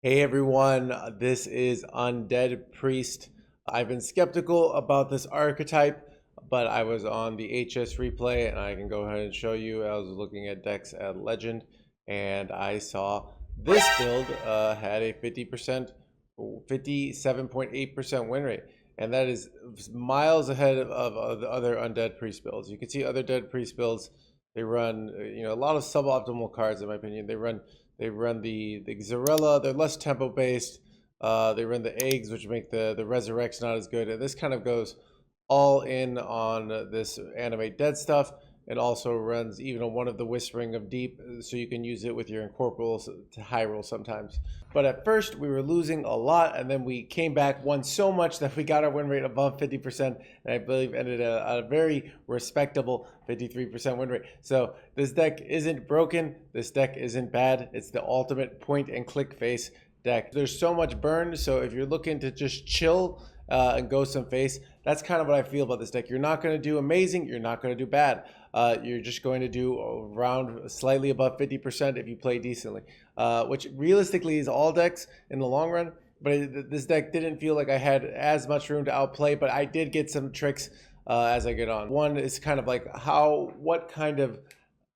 Hey everyone, this is Undead Priest. I've been skeptical about this archetype, but I was on the HS replay and I can go ahead and show you. I was looking at decks at Legend and I saw this build had a 50%, 57.8% win rate. And that is miles ahead of the other Undead Priest builds. You can see other Dead Priest builds, they run a lot of suboptimal cards in my opinion. They run the Xarella. They're less tempo based. They run the eggs, which make the resurrects not as good. And this kind of goes all in on this animate dead stuff, and also runs even on one of the Whispering of Deep, so you can use it with your incorporals to high roll sometimes. But at first we were losing a lot, and then we came back, won so much that we got our win rate above 50%, and I believe ended a very respectable 53% win rate. So this deck isn't broken, this deck isn't bad, it's the ultimate point and click face deck. There's so much burn, so if you're looking to just chill and go some face, that's kind of what I feel about this deck. You're not going to do amazing, you're not going to do bad. You're just going to do around slightly above 50% if you play decently, which realistically is all decks in the long run. But this deck didn't feel like I had as much room to outplay, but I did get some tricks as I get on. One is kind of like a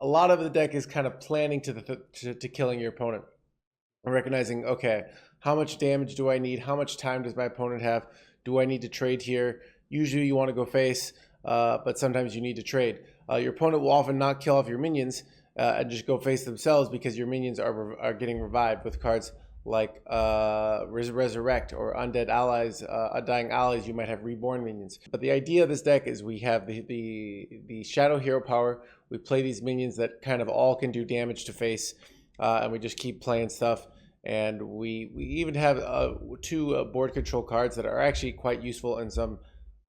lot of the deck is kind of planning to killing your opponent. Recognizing, okay, how much damage do I need? How much time does my opponent have? Do I need to trade here? Usually you want to go face, but sometimes you need to trade. Your opponent will often not kill off your minions and just go face themselves because your minions are getting revived with cards like Resurrect or Undead Allies, Undying Allies. You might have Reborn minions. But the idea of this deck is we have the Shadow Hero power. We play these minions that kind of all can do damage to face, and we just keep playing stuff. And we even have two board control cards that are actually quite useful in some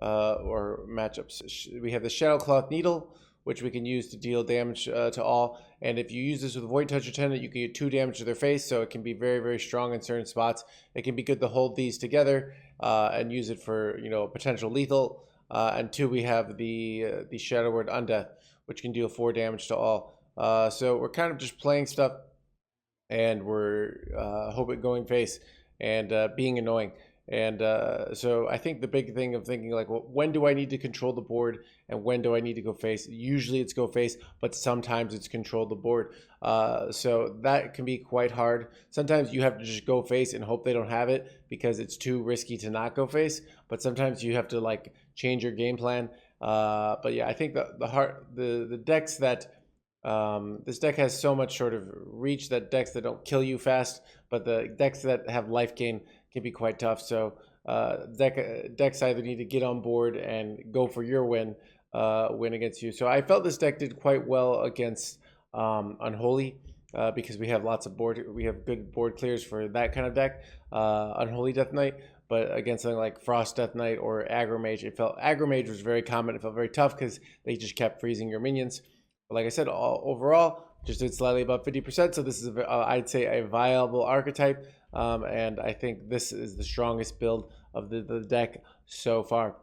or matchups. We have the Shadowcloth Needle, which we can use to deal damage to all. And if you use this with Void Touch Attendant, you can get 2 damage to their face, so it can be very, very strong in certain spots. It can be good to hold these together and use it for potential lethal. And 2, we have the Shadow Word Undeath, which can deal 4 damage to all. So we're kind of just playing stuff, and we're hoping going face and being annoying. And so I think the big thing of thinking like, well, when do I need to control the board and when do I need to go face? Usually it's go face, but sometimes it's control the board. So that can be quite hard. Sometimes you have to just go face and hope they don't have it because it's too risky to not go face. But sometimes you have to like change your game plan. But yeah, I think the decks that this deck has so much sort of reach that decks that don't kill you fast, but the decks that have life gain can be quite tough. So decks either need to get on board and go for your win against you. So I felt this deck did quite well against Unholy because we have good board clears for that kind of deck. Unholy Death Knight. But against something like Frost Death Knight or Aggro Mage, Aggro Mage was very common. It felt very tough because they just kept freezing your minions. But like I said, overall, just did slightly above 50%. So this is, I'd say, a viable archetype. And I think this is the strongest build of the deck so far.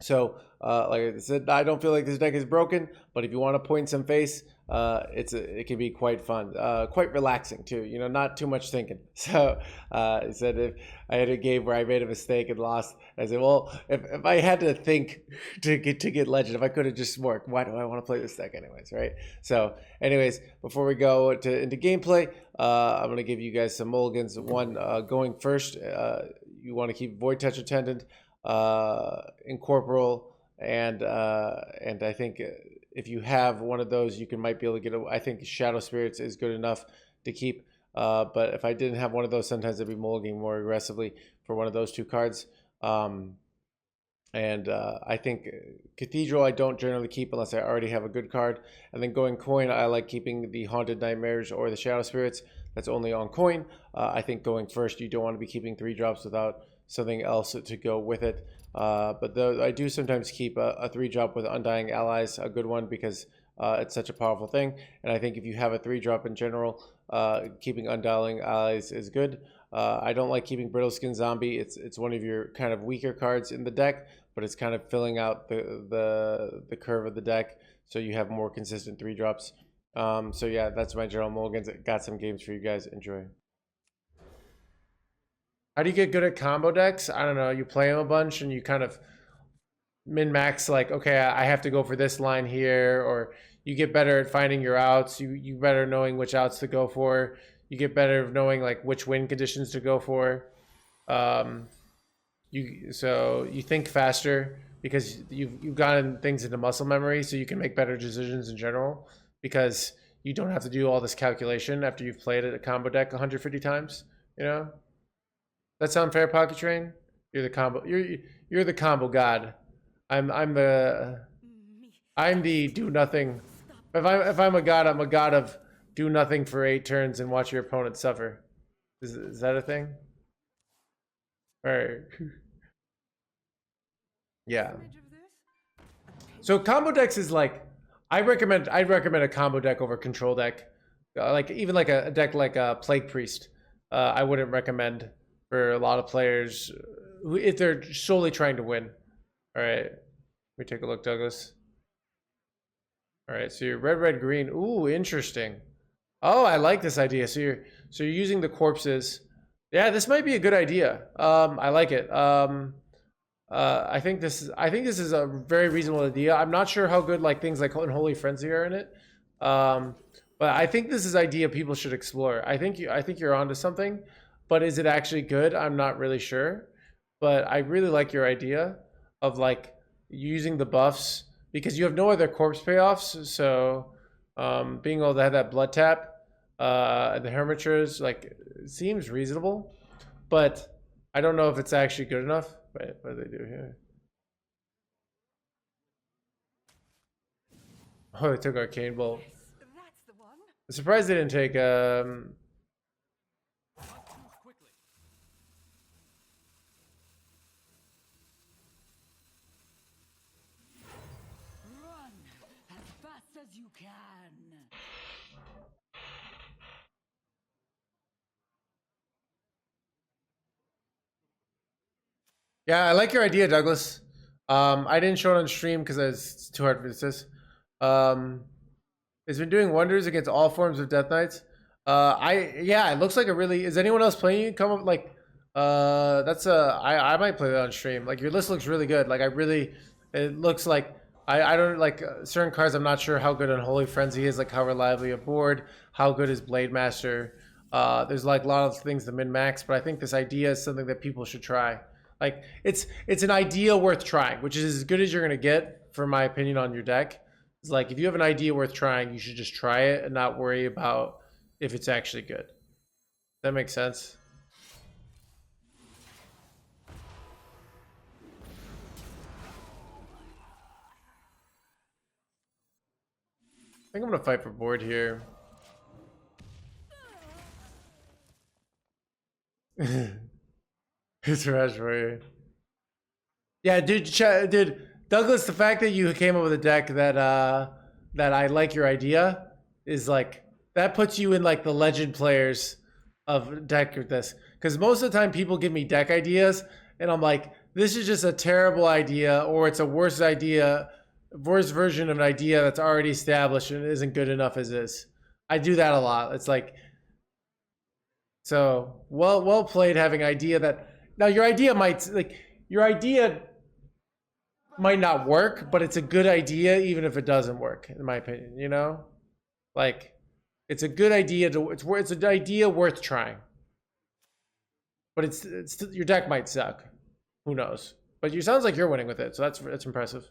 So, like I said, I don't feel like this deck is broken, but if you want to point some face, it can be quite fun, quite relaxing too. Not too much thinking. So, I said if I had a game where I made a mistake and lost, I said, well, if I had to think to get Legend, if I could have just worked, why do I want to play this deck anyways, right? So, anyways, before we go into gameplay, I'm gonna give you guys some mulligans. One, going first, you want to keep Void Touch Attendant, Incorporeal, and I think if you have one of those, you might be able to get I think Shadow Spirits is good enough to keep. But if I didn't have one of those, sometimes I'd be mulliganing more aggressively for one of those 2 cards. I think Cathedral I don't generally keep unless I already have a good card. And then going coin, I like keeping the Haunted Nightmares or the Shadow Spirits. That's only on coin. I think going first, you don't want to be keeping 3 drops without something else to go with it. But I do sometimes keep a 3-drop with Undying Allies, a good one, because it's such a powerful thing. And I think if you have a 3-drop in general, keeping Undying Allies is good. I don't like keeping Brittle Skin Zombie. It's one of your kind of weaker cards in the deck, but it's kind of filling out the curve of the deck, so you have more consistent 3-drops. So yeah, that's my general mulligans. Got some games for you guys. Enjoy. How do you get good at combo decks? I don't know. You play them a bunch and you kind of min-max, like, okay, I have to go for this line here, or you get better at finding your outs. You better knowing which outs to go for. You get better at knowing like which win conditions to go for. So you think faster because you've gotten things into muscle memory, so you can make better decisions in general because you don't have to do all this calculation after you've played a combo deck 150 times. You know, that sound fair, Pocket Train? You're the combo. You're the combo god. I'm the do nothing. If I'm a god, I'm a god of do nothing for 8 turns and watch your opponent suffer. Is that a thing? Or yeah. So combo decks is like I'd recommend a combo deck over control deck. Like even like a deck like a Plague Priest. I wouldn't recommend for a lot of players who, if they're solely trying to win. All right. Let me take a look, Douglas. All right, so you're red, green. Ooh, interesting. Oh, I like this idea. So you're using the corpses. Yeah, this might be a good idea. I like it. I think this is a very reasonable idea. I'm not sure how good like things like Unholy Frenzy are in it. But I think this is idea people should explore. I think you're onto something, but is it actually good? I'm not really sure. But I really like your idea of like using the buffs because you have no other corpse payoffs. So being able to have that blood tap, the hermitures, like seems reasonable, but I don't know if it's actually good enough. Wait, what do they do here? Oh, they took Arcane Bolt. I'm surprised they didn't take You can. Yeah, I like your idea, Douglas. I didn't show it on stream because it's too hard for this. It's been doing wonders against all forms of Death Knights. Yeah, it looks like a really. Is anyone else playing? Come up like, that's a. I might play that on stream. Like your list looks really good. Like I really, it looks like I don't like certain cards. I'm not sure how good Unholy Frenzy is. Like how reliably aboard. How good is Blade Master? There's like a lot of things to min max, but I think this idea is something that people should try. Like it's an idea worth trying, which is as good as you're gonna get, for my opinion, on your deck. It's like if you have an idea worth trying, you should just try it and not worry about if it's actually good. That makes sense. I think I'm gonna fight for board here. It's trash for you. Yeah, dude, Douglas, the fact that you came up with a deck that that I like your idea is like that puts you in like the legend players of deck with this. Because most of the time people give me deck ideas and I'm like, this is just a terrible idea, or it's a worse version of an idea that's already established and isn't good enough as is. I do that a lot. It's like, so well played having idea that now your idea might not work, but it's a good idea even if it doesn't work, in my opinion, you know? Like it's a good idea it's an idea worth trying. But it's your deck might suck. Who knows? But you sounds like you're winning with it, so that's impressive.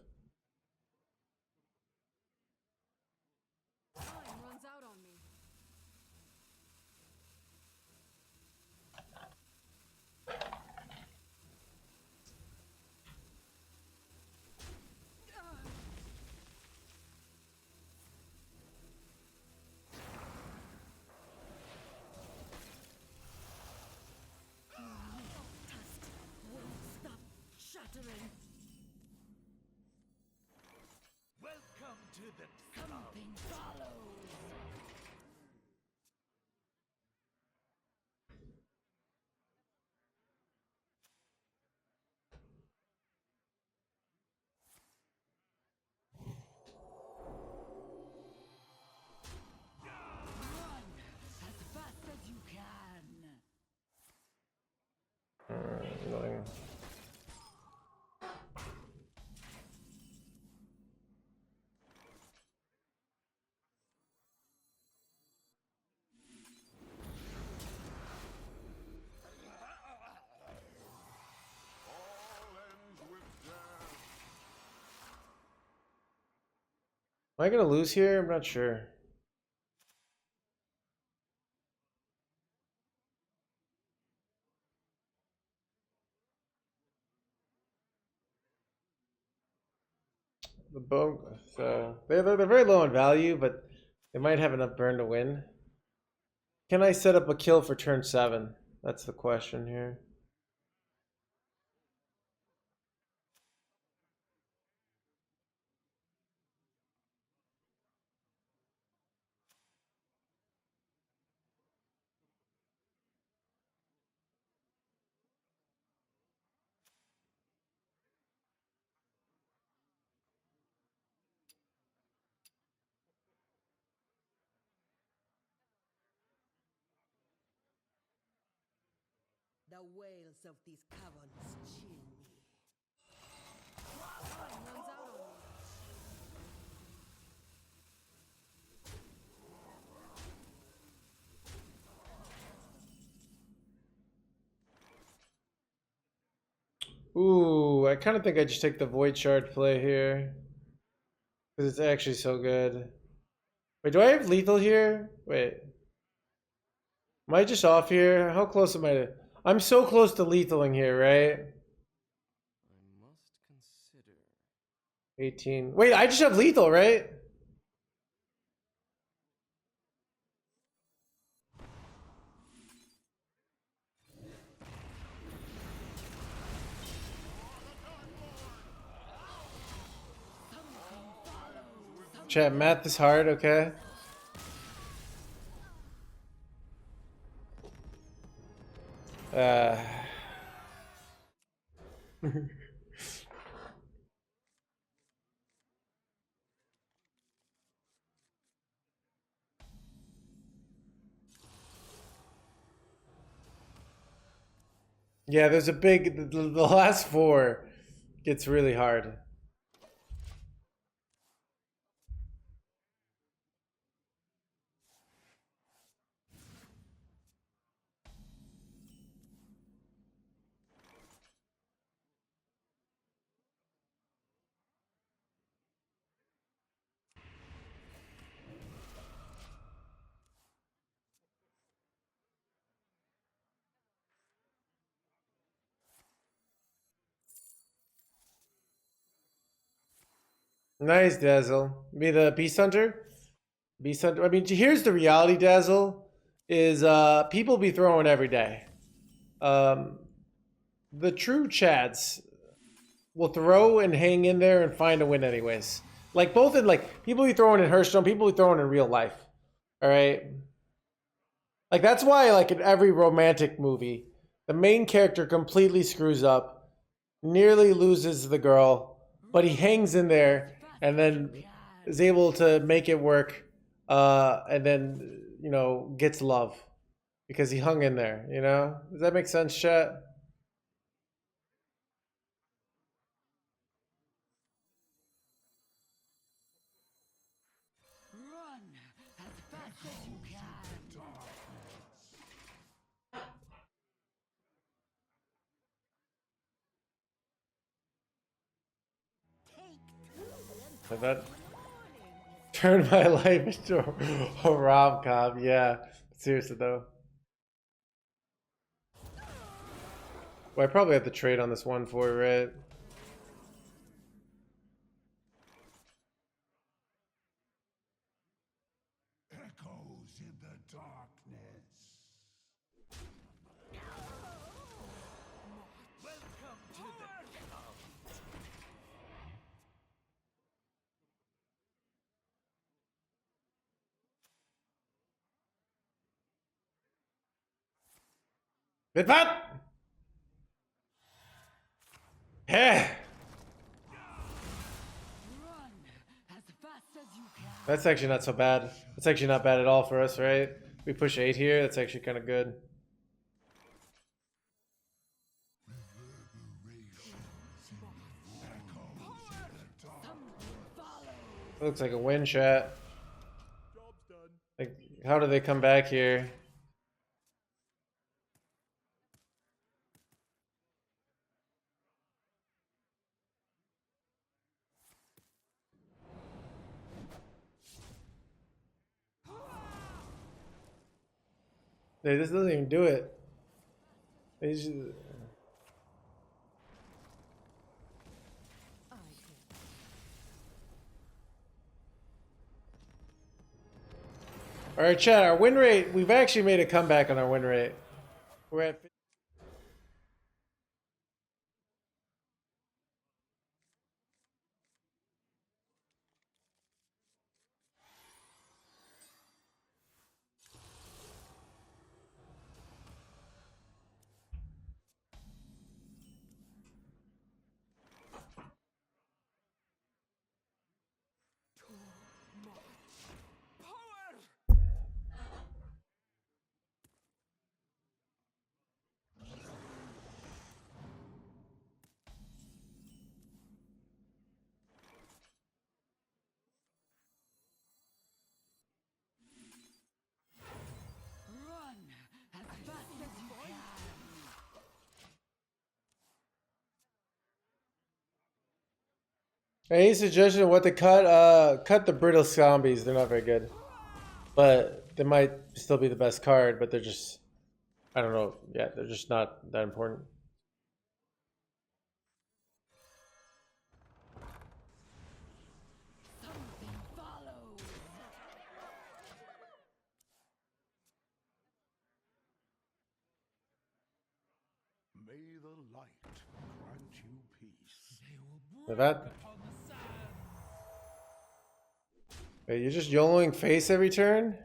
Welcome to the something follows. Run as fast as you can. annoying. Am I gonna lose here? I'm not sure. The bone, so they're very low in value, but they might have enough burn to win. Can I set up a kill for turn 7? That's the question here. The wails of these caverns chill me. Time runs out on me. Ooh, I kind of think I just take the Void Shard play here. Because it's actually so good. Wait, do I have lethal here? Wait. Am I just off here? How close am I to... I'm so close to lethaling here, right? I must consider. 18. Wait, I just have lethal, right? Chat, math is hard, okay? Yeah, there's a big... The last 4 gets really hard. Nice, Dazzle. Be the Beast Hunter? Beast Hunter. I mean, here's the reality, Dazzle. Is people be throwing every day. The true Chads will throw and hang in there and find a win anyways. Like both in like people be throwing in Hearthstone, people be throwing in real life. All right. Like that's why like in every romantic movie, the main character completely screws up, nearly loses the girl, but he hangs in there and then is able to make it work, and then you know gets love because he hung in there. You know, does that make sense, chat? Run as fast as you can. So that turned my life into a rom-com. Yeah, seriously though. Well, I probably have to trade on this one for it, right? Echoes in the darkness. Welcome to the cult. Vidvat! Yeah. Run as fast as you can. That's actually not so bad. That's actually not bad at all for us, right? We push 8 here. That's actually kind of good. Looks like a win, chat. Job's done. Like, how do they come back here? Hey, this doesn't even do it. They just... All right, chat. Our win rate. We've actually made a comeback on our win rate. We're at. Run as fast as you can. Any suggestion of what to cut? Cut the brittle zombies. They're not very good, but they might still be the best card. But they're just, I don't know. Yeah, they're just not that important. Something follows. May the light grant you peace. Like that. Wait, you're just YOLOing face every turn?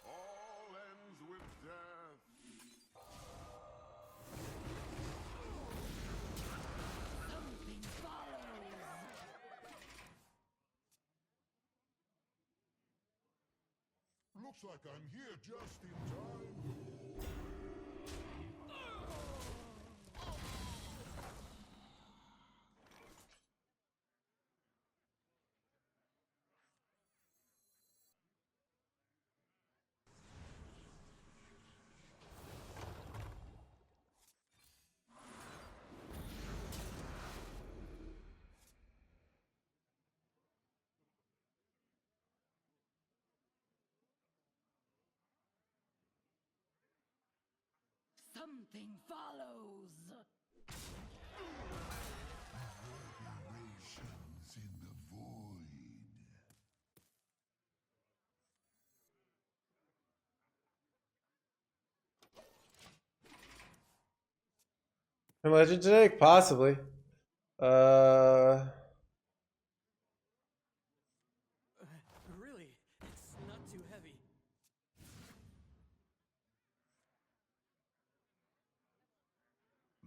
All ends with death. Something follows. Looks like I'm here just in time. Something follows. Vibrations in the void. Legend today? Possibly. Really, it's not too heavy.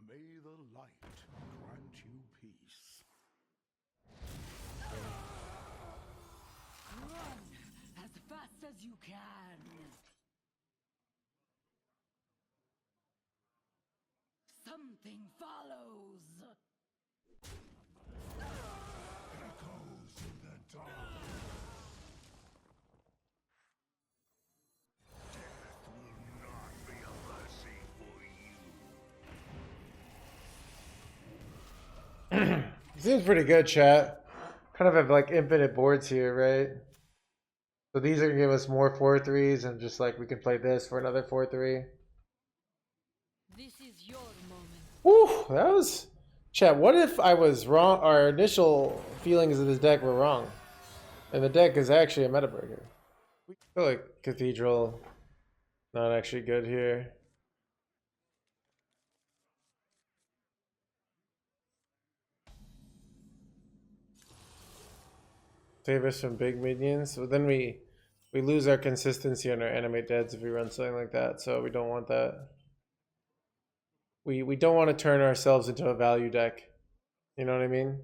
May the light grant you peace. Run as fast as you can. Something follows. Echoes in the dark. Death will not be a mercy for you. Seems pretty good, chat. Kind of have like infinite boards here, right? So these are gonna give us more 4/3s, and just like we can play this for another 4/3. This is your moment. Woo! That was, chat. What if I was wrong? Our initial feelings of this deck were wrong, and the deck is actually a meta breaker. I feel like Cathedral not actually good here. Save us from big minions. So then we lose our consistency on our animate deads if we run something like that. So we don't want that. We don't want to turn ourselves into a value deck. You know what I mean?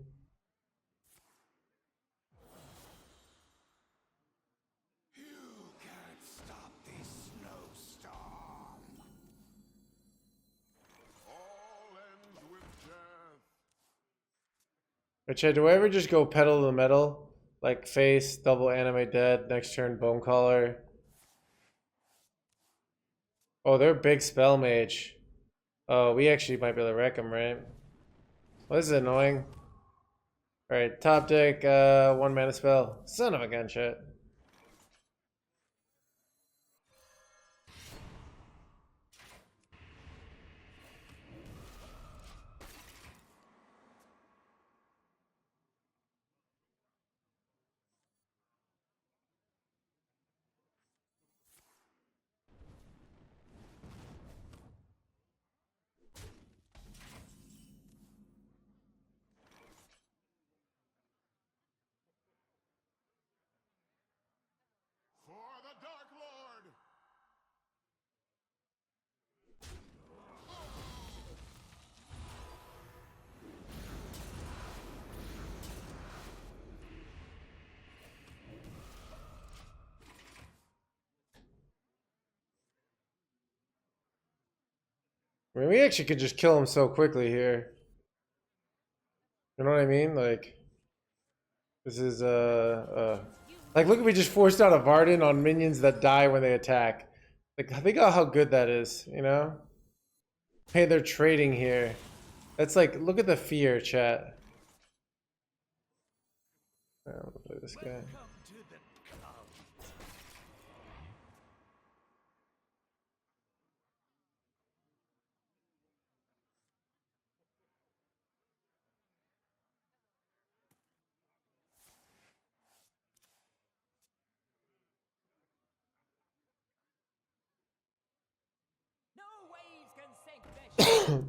But Chad, do I ever just go pedal to the metal? Like face, double animate dead, next turn bone collar. Oh, they're big spell mage. Oh, we actually might be able to wreck them, right? Well, this is annoying. Alright, top deck, 1 mana spell. Son of a gun, shit. For the Dark Lord! I mean, we actually could just kill him so quickly here. You know what I mean? Like, this is, like, look, we just forced out a Varden on minions that die when they attack. Like, think about how good that is, you know? Hey, they're trading here. That's like, look at the fear, chat. I'm gonna play this guy. No waves can sink this ship.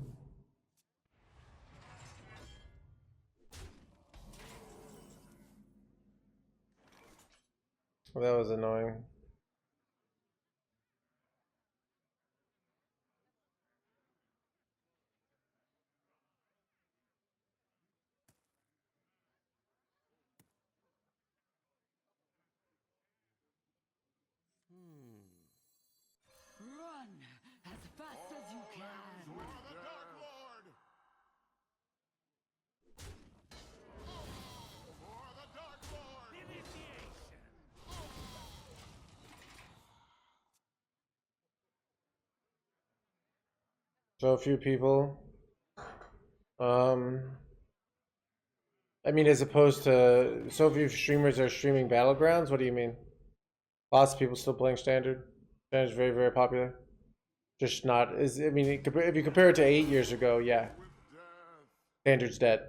Well, that was annoying. Run as fast as you can. For the Dark Lord! For the Dark Lord! So a few people. I mean, as opposed to, so few streamers are streaming Battlegrounds? What do you mean? Lots of people still playing Standard. Standard's very, very popular. Just not, is, I mean, if you compare it to 8 years ago, yeah. With death! Standard's dead.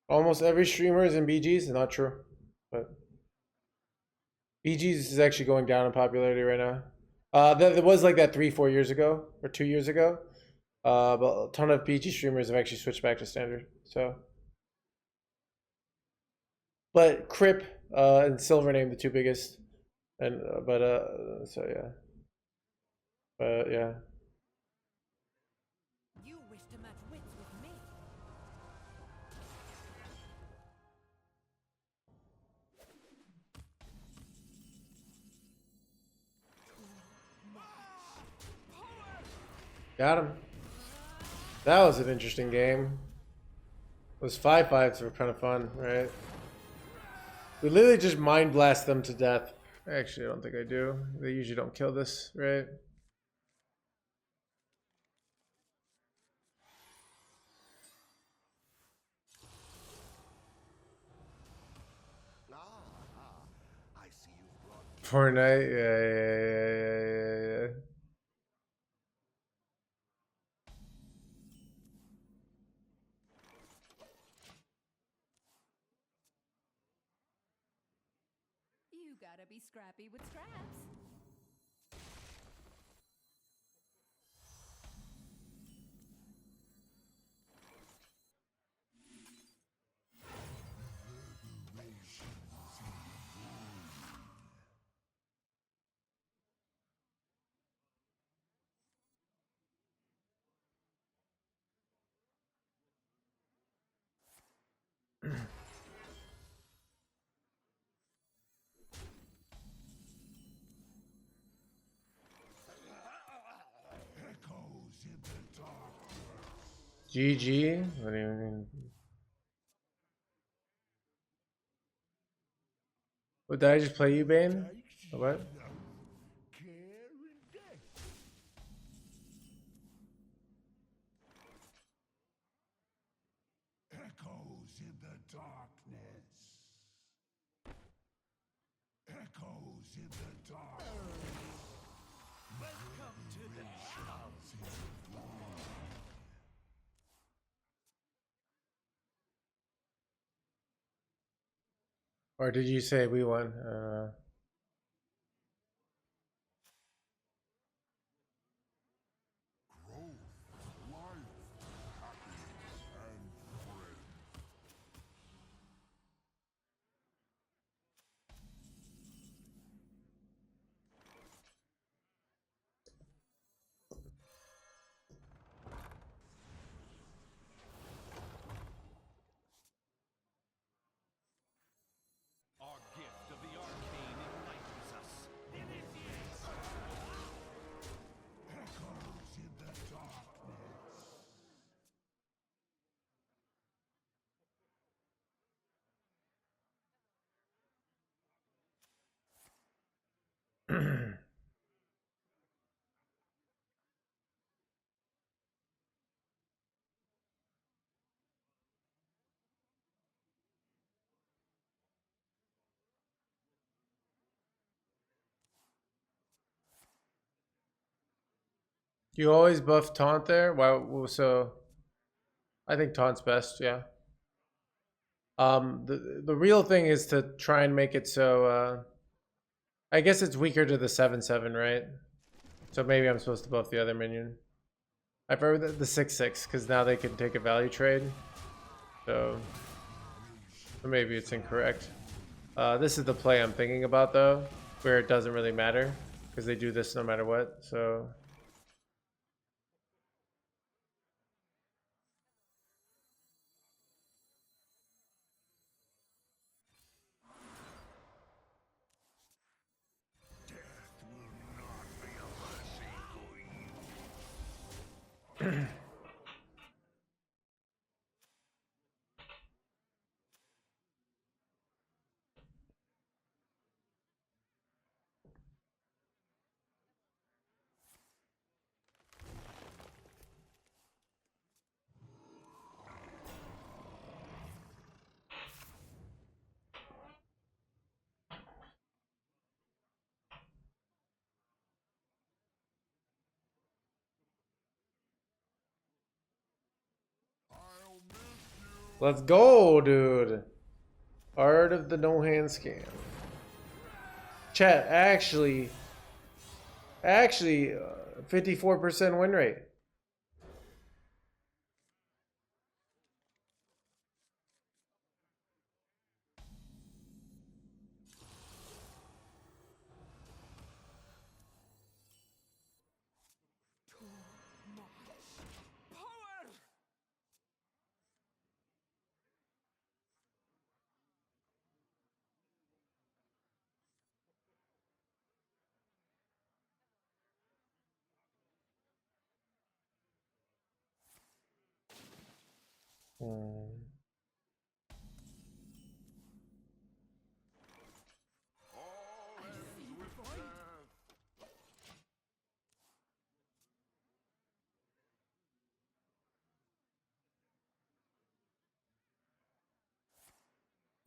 Almost every streamer is in BGs. Not true, but BGs is actually going down in popularity right now. There was like that 3-4 years ago or 2 years ago. But a ton of BG streamers have actually switched back to Standard. So, but Crip and Silvername the two biggest, and so yeah, but yeah. You wish to match wits with me. Got him. That was an interesting game. Those 5/5s were kind of fun, right? We literally just mind blast them to death. Actually, I don't think I do. They usually don't kill this, right? I see you've brought Fortnite, yeah. You gotta be scrappy with scraps. GG? What do you mean? What, did I just play you, Bane? Or what? Care and death. Echoes in the darkness. Echoes in the darkness. Welcome to the house. Or did you say we won? Growth, life, happiness, and friends. Our gift of the arcane enlightens us. Initiates! Echoes in the darkness. You always buff taunt there? Why? So I think taunt's best. Yeah. The real thing is to try and make it so. I guess it's weaker to the 7/7, right? So maybe I'm supposed to buff the other minion. I prefer the 6/6 because now they can take a value trade. So maybe it's incorrect. This is the play I'm thinking about though, where it doesn't really matter because they do this no matter what. So. I'll miss you. Let's go, dude. Art of the no hand scam. Chat, actually, 54% win rate. Power! All ends with death.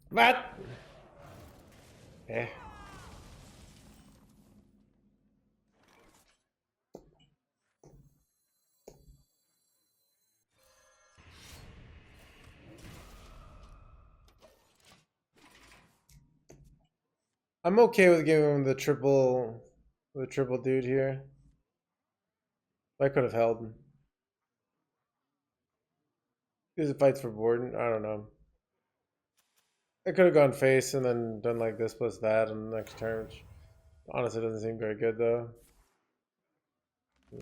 What? Eh. I'm okay with giving him the triple dude here. I could have held him. Because it fights for board. I don't know. I could have gone face and then done like this plus that on the next turn, which honestly doesn't seem very good though. For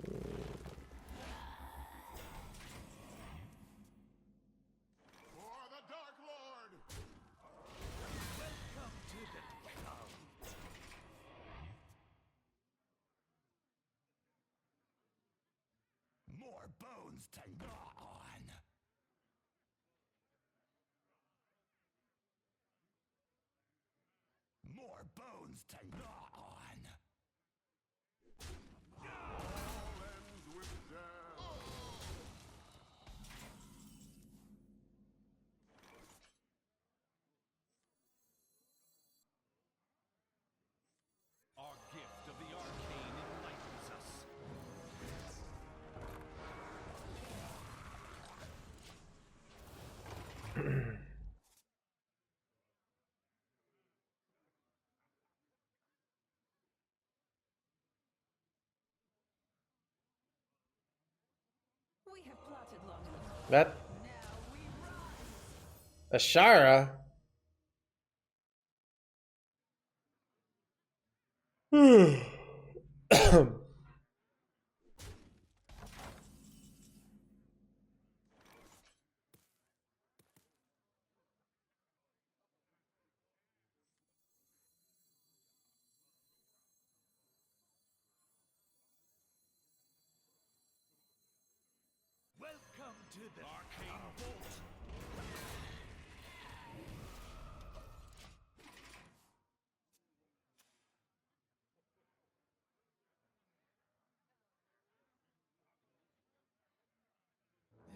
the Dark Lord. Welcome to the cult. More bones to gnaw on. our bones to gnaw on. All ends with death. Our gift of the arcane enlightens us. We have plotted long enough. That Now we rise. Ashara. Welcome to the arcane bolt.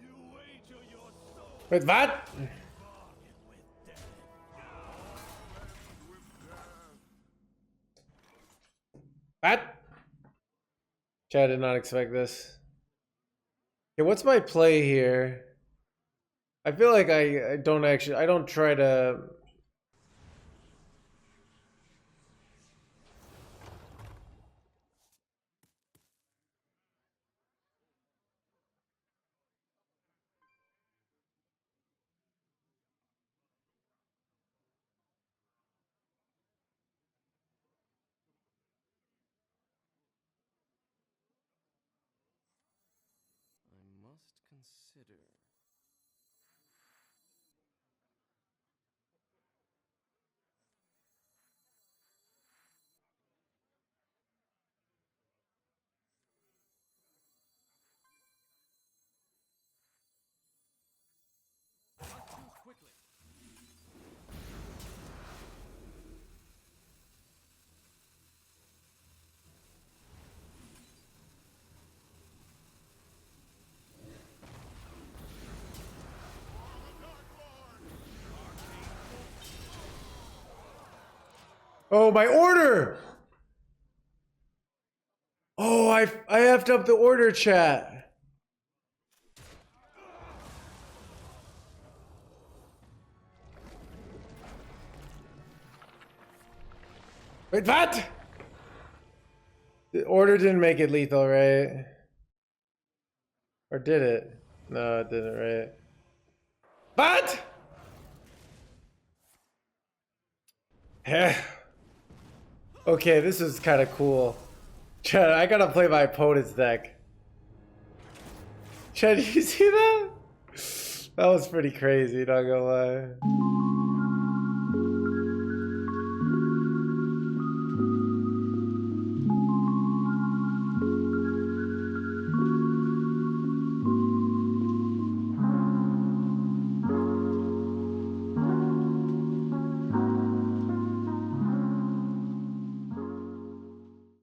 You wager your soul. Wait, what? Bargain with death. With death. What? Chad, I did not expect this. Okay, what's my play here? I feel like I don't try to. I must consider. Must choose quickly. Oh, my order! Oh, I effed up the order, chat. Wait, what? The order didn't make it lethal, right? Or did it? No, it didn't, right? What? Heh. Okay, this is kind of cool. Chad, I gotta play my opponent's deck. Chad, did you see that? That was pretty crazy, not gonna lie.